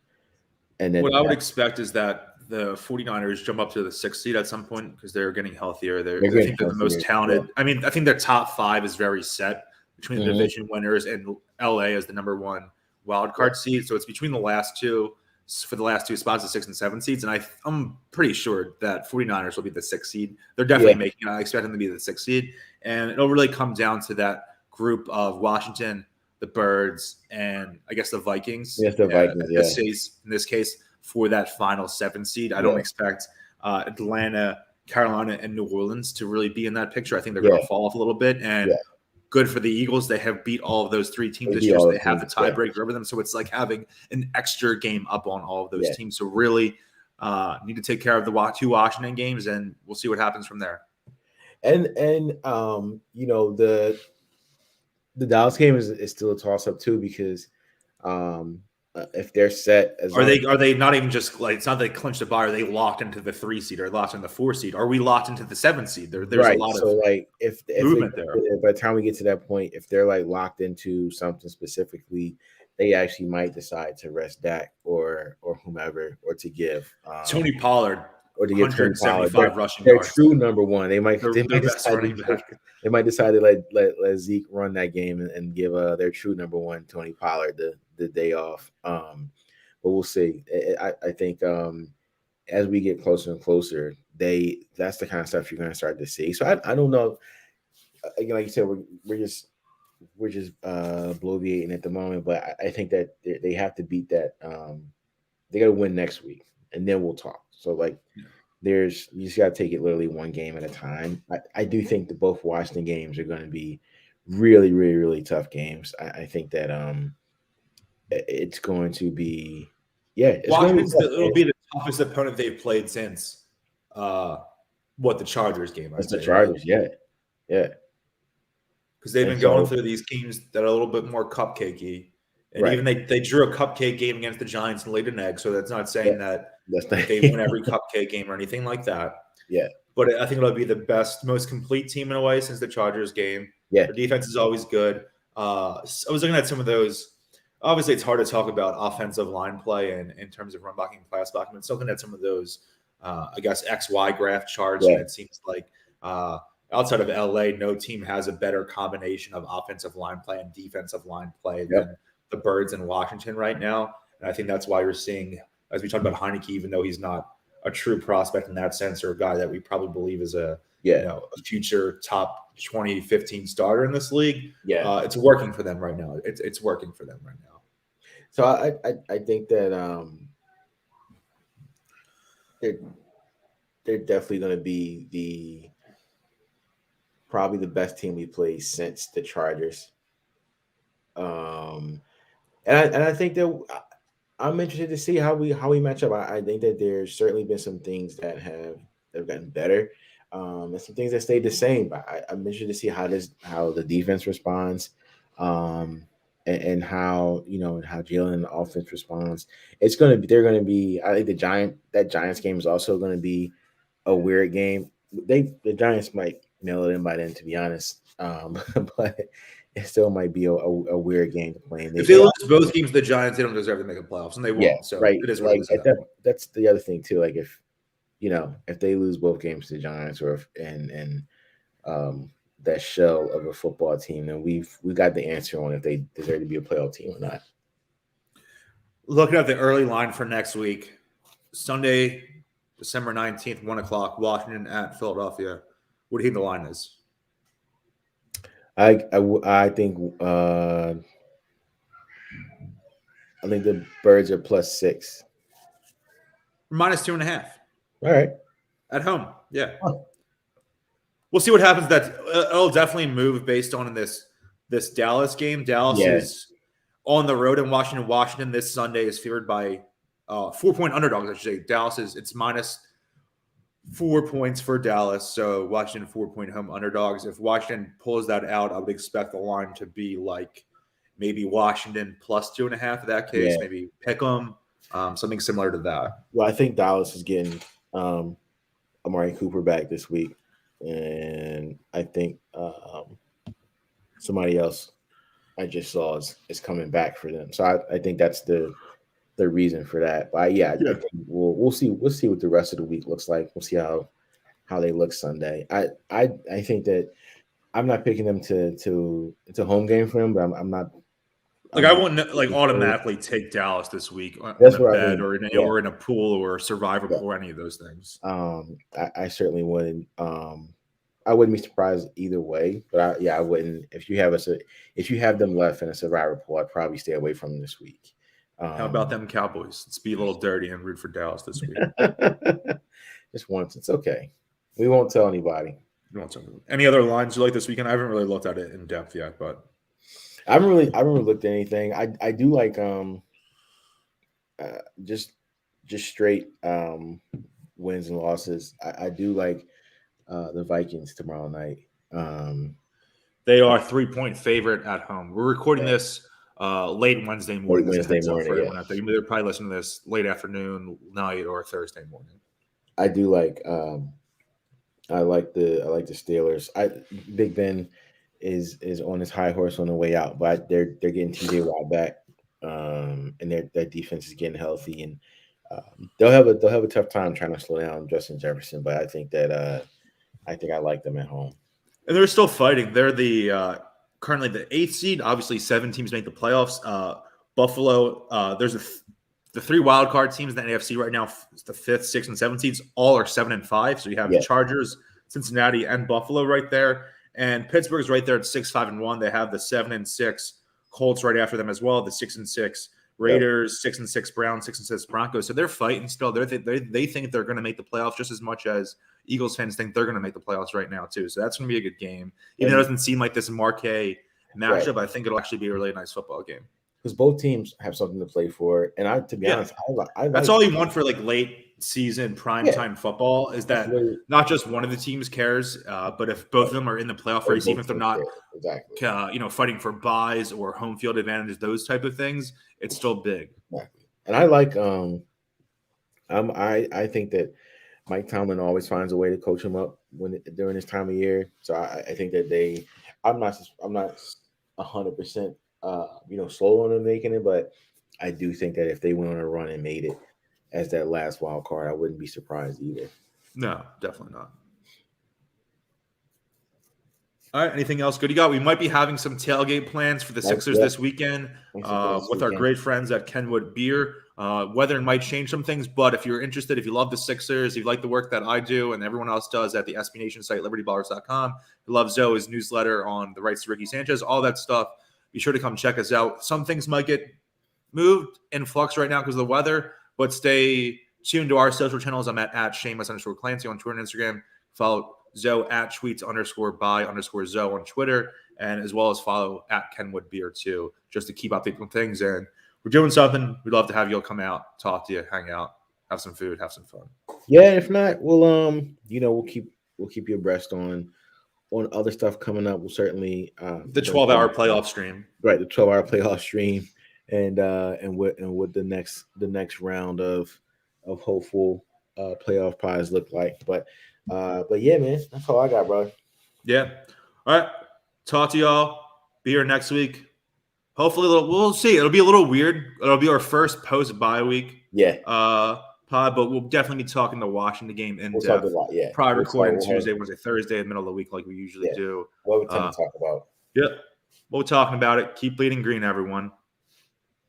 Speaker 2: then
Speaker 1: what I would expect is that the 49ers jump up to the 6th seed at some point, because they're getting healthier. I think they're the most talented. Yeah. I mean, I think their top 5 is very set between the division winners and LA as the number 1 wild card seed. So it's between the last 2 for the last 2 spots, the 6 and 7 seeds. And I'm pretty sure that 49ers will be the 6th seed. They're definitely making, I expect them to be the 6th seed. And it'll really come down to that group of Washington, the Birds, and I guess the Vikings.
Speaker 2: Yes, the Vikings,
Speaker 1: in this case, for that final 7 seed. I don't expect Atlanta, Carolina, and New Orleans to really be in that picture. I think they're going to fall off a little bit. And good for the Eagles. They have beat all of those 3 teams this year, so they have the tiebreaker over them. So it's like having an extra game up on all of those teams. So really Need to take care of the 2 Washington games, and we'll see what happens from there.
Speaker 2: And you know, the Dallas game is still a toss up too, because if they're set as
Speaker 1: are they not even just like, it's not they clinched a bye, are they locked into the 3 seed or locked in the 4 seed? Are we locked into the 7 seed? There's
Speaker 2: right.
Speaker 1: a lot
Speaker 2: So
Speaker 1: of
Speaker 2: like if
Speaker 1: movement there.
Speaker 2: By the time we get to that point, if they're like locked into something specifically, they actually might decide to rest Dak or whomever, or to give
Speaker 1: Tony Pollard,
Speaker 2: or to give Tony Pollard
Speaker 1: rushing
Speaker 2: their
Speaker 1: yards.
Speaker 2: True number one. They might
Speaker 1: decide
Speaker 2: to let Zeke run that game and give their true number one, Tony Pollard, the day off. But we'll see. I think as we get closer and closer, that's the kind of stuff you're going to start to see. So I don't know. Again, like you said, we're just bloviating at the moment, but I think that they have to beat that. They got to win next week, and then we'll talk. So like, you just got to take it literally one game at a time. I do think that both Washington games are going to be really, really, really tough games. I think that it's going to be,
Speaker 1: it'll be the toughest opponent they've played since the Chargers game.
Speaker 2: That's the Chargers, right? Yeah.
Speaker 1: Because they've been going through these teams that are a little bit more cupcakey. And even they drew a cupcake game against the Giants and laid an egg. So that's not saying that they win every cupcake game or anything like that.
Speaker 2: Yeah.
Speaker 1: But I think it'll be the most complete team in a way since the Chargers game.
Speaker 2: Yeah.
Speaker 1: Their defense is always good. I was looking at some of those. Obviously, it's hard to talk about offensive line play and in terms of run blocking and pass blocking. But looking at some of those, I guess, XY graph charts, and it seems like outside of LA, no team has a better combination of offensive line play and defensive line play than the Birds in Washington right now. And I think that's why you're seeing, as we talked about Heineke, even though he's not a true prospect in that sense, or a guy that we probably believe is a future top 2015 starter in this league. Yeah, it's working for them right now. It's working for them right now.
Speaker 2: So I think that they're definitely going to be probably the best team we played since the Chargers. And I think that I'm interested to see how we match up. I think that there's certainly been some things that have gotten better, and some things that stayed the same. But I'm interested to see how the defense responds, and how how Jalen and the offense responds. They're going to be. I think that Giants game is also going to be a weird game. The Giants might nail it in by then, to be honest. But it still might be a weird game to play.
Speaker 1: If they lose both games to the Giants, they don't deserve to make the playoffs, and they won't.
Speaker 2: Yeah,
Speaker 1: so
Speaker 2: right.
Speaker 1: It is what it is.
Speaker 2: That's the other thing too. Like if they lose both games to the Giants, or that shell of a football team, then we got the answer on if they deserve to be a playoff team or not.
Speaker 1: Looking at the early line for next week, Sunday, December 19th, 1:00, Washington at Philadelphia. What do you think the line is?
Speaker 2: I think the Birds are +6.
Speaker 1: -2.5.
Speaker 2: All right.
Speaker 1: At home. Yeah. Oh. We'll see what happens. It'll definitely move based on this Dallas game. Dallas is on the road in Washington. Washington this Sunday is favored by 4-point underdogs, I should say. Dallas it's -4 points for Dallas. So Washington 4-point home underdogs. If Washington pulls that out, I would expect the line to be like maybe Washington +2.5 in that case. Maybe pick them, something similar to that.
Speaker 2: Well, I think Dallas is getting Amari Cooper back this week, and I think somebody else I just saw is coming back for them. So I think that's the reason for that. But I think we'll see what the rest of the week looks like. We'll see how they look Sunday. I think that I'm not picking them to home game for them, but I'm not.
Speaker 1: I wouldn't automatically take Dallas this week on
Speaker 2: That's
Speaker 1: a bed or in a pool or Survivor or any of those things.
Speaker 2: I certainly wouldn't. I wouldn't be surprised either way, but I wouldn't. If you have them left in a Survivor pool, I'd probably stay away from them this week.
Speaker 1: How about them Cowboys? Let's be a little dirty and root for Dallas this week.
Speaker 2: Just once, it's okay. We won't tell anybody.
Speaker 1: Any other lines you like this weekend? I haven't really looked at it in depth yet, but
Speaker 2: I haven't really looked at anything. I do like just straight wins and losses, I do like the Vikings tomorrow night.
Speaker 1: They are 3-point favorite at home. We're recording this late Wednesday morning.
Speaker 2: Late Wednesday morning,
Speaker 1: for everyone out there. They're probably listening to this late afternoon, night, or Thursday morning.
Speaker 2: I do like I like the Steelers. Big Ben is on his high horse on the way out, but they're getting TJ Watt back, and their defense is getting healthy, and they'll have a tough time trying to slow down Justin Jefferson. But I think that I like them at home.
Speaker 1: And they're still fighting. They're the currently the 8th seed. Obviously, 7 teams make the playoffs. Buffalo, there's the 3 wild card teams in the AFC right now. The 5th, 6th, and 7th seeds all are 7 and 5. So you have the Chargers, Cincinnati, and Buffalo right there. And Pittsburgh's right there at 6, 5, and 1. They have the 7 and 6 Colts right after them as well. The 6 and 6 Raiders, 6 and 6 Browns, 6 and 6 Broncos. So they're fighting still. They think they're going to make the playoffs just as much as Eagles fans think they're going to make the playoffs right now too. So that's going to be a good game. Even though it doesn't seem like this marquee matchup, I think it'll actually be a really nice football game.
Speaker 2: Because both teams have something to play for, and to be honest,
Speaker 1: that's all you want for like late season primetime football is that not just one of the teams cares, but if both of them are in the playoff race, even if they're not fighting for buys or home field advantages, those type of things, it's still big.
Speaker 2: Exactly. And I like I think that Mike Tomlin always finds a way to coach him up during this time of year. So I think that I'm not 100% slow on them making it, but I do think that if they went on a run and made it as that last wild card, I wouldn't be surprised either.
Speaker 1: No, definitely not. All right, anything else good you got? We might be having some tailgate plans for the Sixers this weekend with our great friends at Kenwood Beer. Weather might change some things, but if you're interested, if you love the Sixers, if you like the work that I do and everyone else does at the SB Nation site, LibertyBallers.com, you love Zoe's newsletter on the rights to Ricky Sanchez, all that stuff, be sure to come check us out. Some things might get moved in flux right now because of the weather, but stay tuned to our social channels. I'm at Shamus_Clancy on Twitter and Instagram. Follow Zo at tweets_by_Zo on Twitter, and as well as follow at Kenwood Beer too, just to keep updated on things. And we're doing something. We'd love to have you all come out, talk to you, hang out, have some food, have some fun.
Speaker 2: Yeah, if not, we'll keep you abreast on other stuff coming up. We'll certainly
Speaker 1: the 12-hour playoff stream.
Speaker 2: Right, the 12-hour playoff stream, and what the next round of hopeful playoff pies look like. But yeah, man, that's all I got, bro.
Speaker 1: Yeah. All right. Talk to y'all. Be here next week. Hopefully, we'll see. It'll be a little weird. It'll be our first post-bye week.
Speaker 2: Yeah.
Speaker 1: Pod, but we'll definitely be talking the Washington game in depth. Probably recording Tuesday, Wednesday, Thursday, in the middle of the week, like we usually do.
Speaker 2: What we tend to talk about.
Speaker 1: Yeah. We're talking about it. Keep bleeding green, everyone.